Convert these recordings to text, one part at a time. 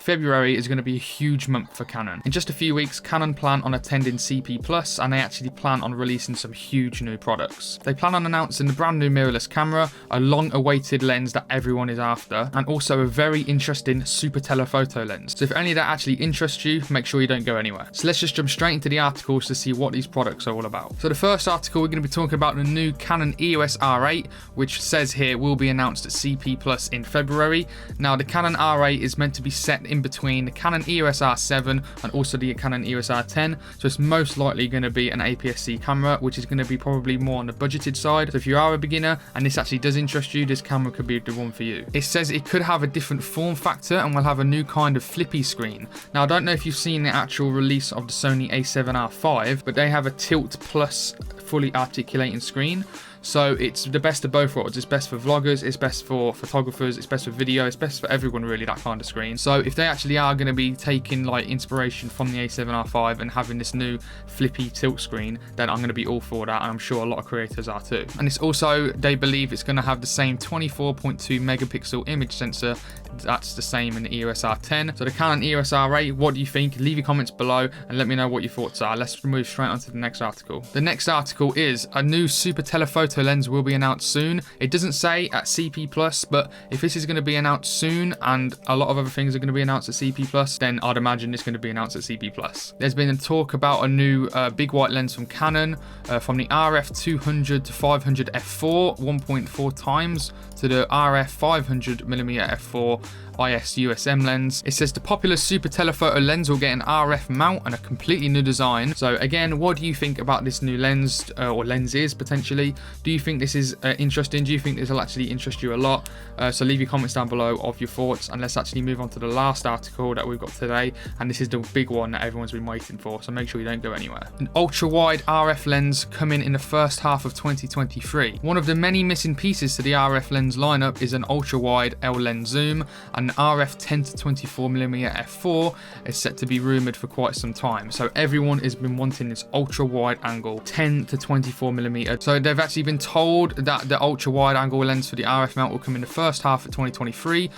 February is going to be a huge month for Canon. In just a few weeks, Canon plan on attending CP+, and they actually plan on releasing some huge new products. They plan on announcing the brand new mirrorless camera, a long-awaited lens that everyone is after, and also a very interesting super telephoto lens. So if any of that actually interests you, make sure you don't go anywhere. So let's just jump straight into the articles to see what these products are all about. So the first article, we're going to be talking about the new Canon Eos R8, which says here will be announced at CP+ in February. Now the Canon R8 is meant to be set in between the Canon EOS R7 and also the Canon EOS R10, so it's most likely going to be an APS-C camera, which is going to be probably more on the budgeted side. So if you are a beginner and this actually does interest you, this camera could be the one for you. It says it could have a different form factor and will have a new kind of flippy screen. Now I don't know if you've seen the actual release of the Sony a7R5, but they have a tilt plus fully articulating screen. So it's the best of both worlds. It's best for vloggers, it's best for photographers, it's best for video, it's best for everyone really, that kind of screen. So if they actually are going to be taking like inspiration from the a7R5 and having this new flippy tilt screen, then I'm going to be all for that, and I'm sure a lot of creators are too. And it's also, they believe it's going to have the same 24.2 megapixel image sensor. That's the same in the EOS R10. So the Canon EOS R8, what do you think? Leave your comments below and let me know what your thoughts are. Let's move straight on to the next article. The next article is a new super telephoto lens will be announced soon. It doesn't say at CP+, but if this is going to be announced soon and a lot of other things are going to be announced at CP+, then I'd imagine it's going to be announced at CP+. There's been a talk about a new big white lens from Canon, from the RF 200 to 500 f4 1.4 times to the RF 500mm f4 IS USM lens. It says the popular super telephoto lens will get an RF mount and a completely new design. So again, what do you think about this new lens or lenses potentially? Do you think this is interesting? Do you think this will actually interest you a lot? So leave your comments down below of your thoughts, and let's actually move on to the last article that we've got today, and this is the big one that everyone's been waiting for, so make sure you don't go anywhere. An ultra wide RF lens coming in the first half of 2023. One of the many missing pieces to the RF lens lineup is an ultra wide L lens zoom, and an RF 10 to 24mm f4 is set to be rumored for quite some time. So everyone has been wanting this ultra wide angle 10 to 24mm. So they've actually been told that the ultra wide angle lens for the RF mount will come in the first half of 2023,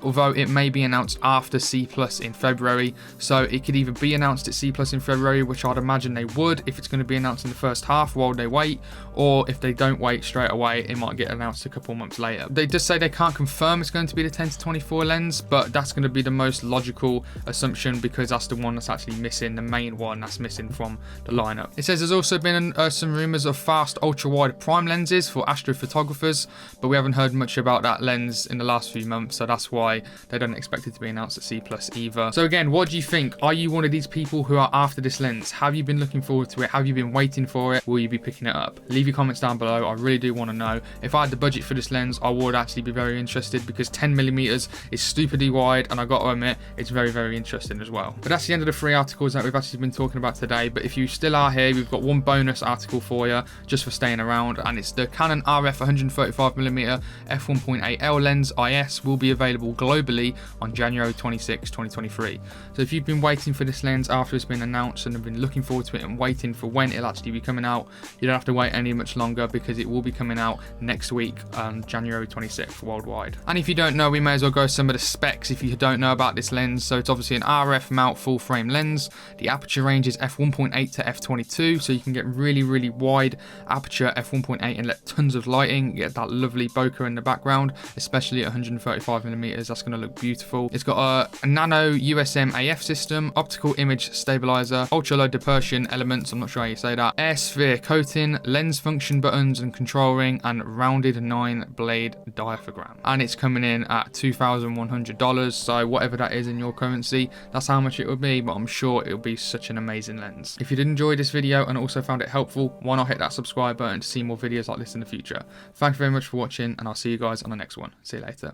although it may be announced after C+ in February. So it could either be announced at C+ in February, which I'd imagine they would if it's going to be announced in the first half while they wait, or if they don't wait straight away, it might get announced a couple months later. They just say they can't confirm it's going to be the 10 to 24 lens, but that's going to be the most logical assumption because that's the one that's actually missing, the main one that's missing from the lineup. It says there's also been some rumors of fast ultra wide prime lenses for astrophotographers, but we haven't heard much about that lens in the last few months, so that's why they don't expect it to be announced at C+ either. So again, what do you think? Are you one of these people who are after this lens? Have you been looking forward to it? Have you been waiting for it? Will you be picking it up? Leave your comments down below. I really do want to know. If I had the budget for this lens, I would actually be very interested because 10mm is stupidly wide, and I got to admit, it's very, very interesting as well. But that's the end of the 3 articles that we've actually been talking about today. But if you still are here, we've got one bonus article for you just for staying around, and it's the Canon RF 135mm f1.8L lens IS will be available globally on January 26, 2023. So if you've been waiting for this lens after it's been announced and have been looking forward to it and waiting for when it'll actually be coming out, you don't have to wait any much longer because it will be coming out next week on January 26th worldwide. And if you don't know, we may as well go some of the specs if you don't know about this lens. So it's obviously an RF mount full frame lens. The aperture range is f1.8 to f22, so you can get really, really wide aperture f1.8 and let tons of lighting, get that lovely bokeh in the background, especially at 135mm. That's going to look beautiful. It's got a nano USM AF system, optical image stabilizer, ultra low dispersion elements, I'm not sure how you say that, air sphere coating, lens function buttons and control ring, and rounded 9 blade diaphragm. And it's coming in at $2,100, so whatever that is in your currency, that's how much it would be, but I'm sure it'll be such an amazing lens. If you did enjoy this video and also found it helpful, why not hit that subscribe button to see more videos like this in the future. Thank you very much for watching, and I'll see you guys on the next one. See you later.